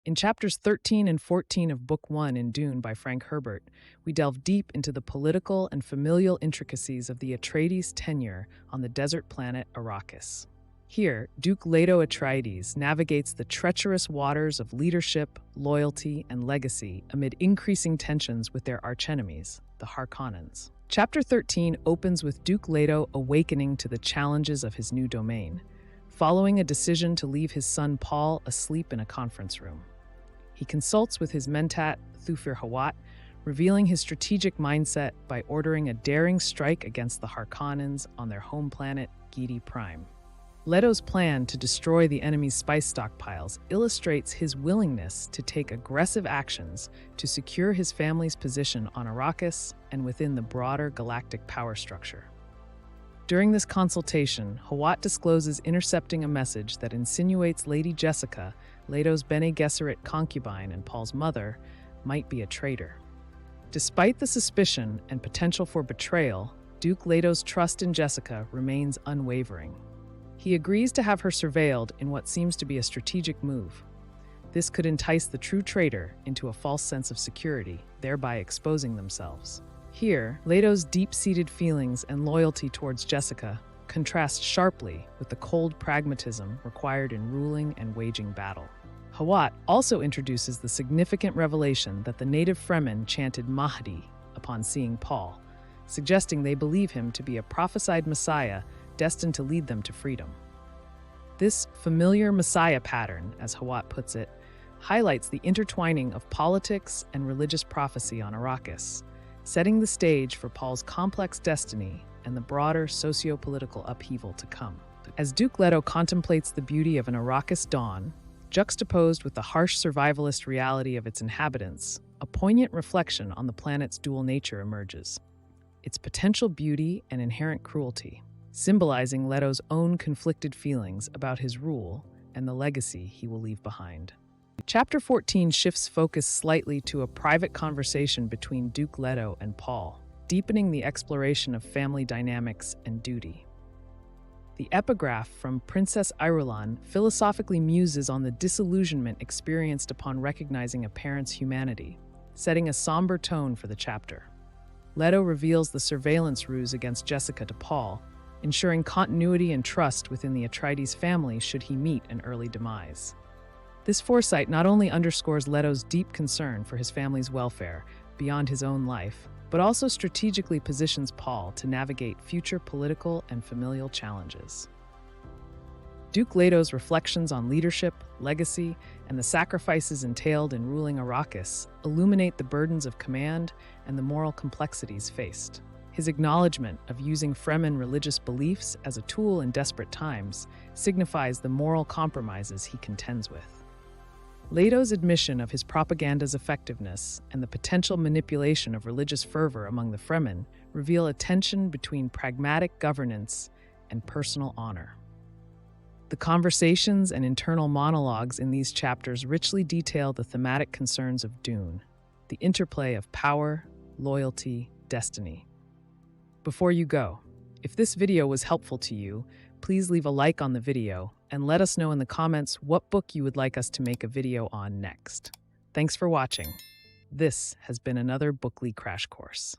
In chapters 13 and 14 of Book 1 in Dune by Frank Herbert, we delve deep into the political and familial intricacies of the Atreides tenure on the desert planet Arrakis. Here, Duke Leto Atreides navigates the treacherous waters of leadership, loyalty, and legacy amid increasing tensions with their archenemies, the Harkonnens. Chapter 13 opens with Duke Leto awakening to the challenges of his new domain, following a decision to leave his son Paul asleep in a conference room. He consults with his mentat, Thufir Hawat, revealing his strategic mindset by ordering a daring strike against the Harkonnens on their home planet, Giedi Prime. Leto's plan to destroy the enemy's spice stockpiles illustrates his willingness to take aggressive actions to secure his family's position on Arrakis and within the broader galactic power structure. During this consultation, Hawat discloses intercepting a message that insinuates Lady Jessica, Leto's Bene Gesserit concubine and Paul's mother, might be a traitor. Despite the suspicion and potential for betrayal, Duke Leto's trust in Jessica remains unwavering. He agrees to have her surveilled in what seems to be a strategic move. This could entice the true traitor into a false sense of security, thereby exposing themselves. Here, Leto's deep-seated feelings and loyalty towards Jessica contrast sharply with the cold pragmatism required in ruling and waging battle. Hawat also introduces the significant revelation that the native Fremen chanted Mahdi upon seeing Paul, suggesting they believe him to be a prophesied messiah destined to lead them to freedom. This familiar messiah pattern, as Hawat puts it, highlights the intertwining of politics and religious prophecy on Arrakis, setting the stage for Paul's complex destiny and the broader socio-political upheaval to come. As Duke Leto contemplates the beauty of an Arrakis dawn, juxtaposed with the harsh survivalist reality of its inhabitants, a poignant reflection on the planet's dual nature emerges. Its potential beauty and inherent cruelty, symbolizing Leto's own conflicted feelings about his rule and the legacy he will leave behind. Chapter 14 shifts focus slightly to a private conversation between Duke Leto and Paul, deepening the exploration of family dynamics and duty. The epigraph from Princess Irulan philosophically muses on the disillusionment experienced upon recognizing a parent's humanity, setting a somber tone for the chapter. Leto reveals the surveillance ruse against Jessica to Paul, ensuring continuity and trust within the Atreides family should he meet an early demise. This foresight not only underscores Leto's deep concern for his family's welfare beyond his own life, but also strategically positions Paul to navigate future political and familial challenges. Duke Leto's reflections on leadership, legacy, and the sacrifices entailed in ruling Arrakis illuminate the burdens of command and the moral complexities faced. His acknowledgement of using Fremen religious beliefs as a tool in desperate times signifies the moral compromises he contends with. Leto's admission of his propaganda's effectiveness and the potential manipulation of religious fervor among the Fremen reveal a tension between pragmatic governance and personal honor. The conversations and internal monologues in these chapters richly detail the thematic concerns of Dune, the interplay of power, loyalty, destiny. Before you go, if this video was helpful to you, please leave a like on the video and let us know in the comments what book you would like us to make a video on next. Thanks for watching. This has been another Bookly Crash Course.